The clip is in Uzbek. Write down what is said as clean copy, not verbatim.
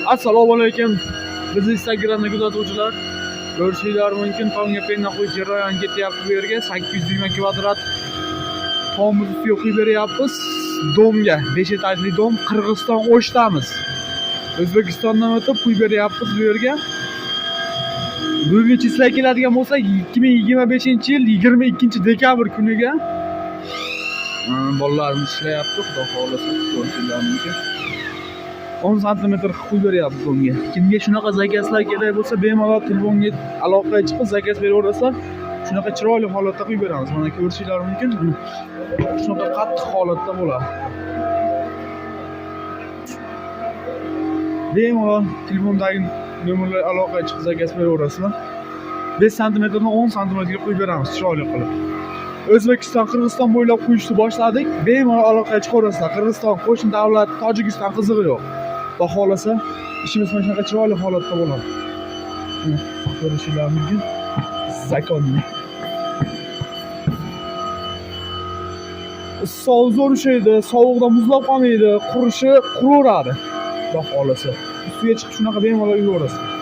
Assalomu alaykum. Bizni Instagramda kuzatuvchilar. Ko'rishingiz mumkin, tomga penna qo'yish jarayoni ketyapti bu yerga. 820 kvadrat tomimiz ustiga qo'yib beryapmiz. Domga, 5 etajli dom, Qirg'iziston O'shtamiz. O'zbekistondan o'tib qo'yib beryapmiz bu yerga. Bugungi chislar keladigan bo'lsa, 2025-yil 22-dekabr kuniga bolalarimiz ishlayapti, xudo xolasa, ko'rishingiz mumkin. 10 cm qo'yib beryapmiz bunga. Kimga shunaqa zakazlar kerak bo'lsa, bemalol telefonga aloqaga chiqib zakaz beraversa, shunaqa chiroyli holatda qo'yib beramiz. Mana ko'rishingiz mumkin. Shunaqa qattiq holatda bo'ladi. Bemalol telefondagi nomerlarga aloqaga chiqib zakaz beraverasizlar. 5 cm dan 10 cm ga qo'yib beramiz chiroyli qilib. O'zbekiston, Qirg'iziston bo'ylab qo'yishni boshladik. Bemalol aloqaga chiqaverasizlar. Qirg'iziston qo'shni davlat, Tojikiston qizig'i yo'q. Xudo xolasa, ishimiz mana shunaqa chiroyli holatda bo'ladi. Ko'rishingiz mumkin. Zakonni. Sovuq zo'r ushlaydi, sovuqda muzlab qolmaydi, qurishi quraveradi. Xudo xolasa. Ustiga chiqib shunaqa bemalol yuraverasiz.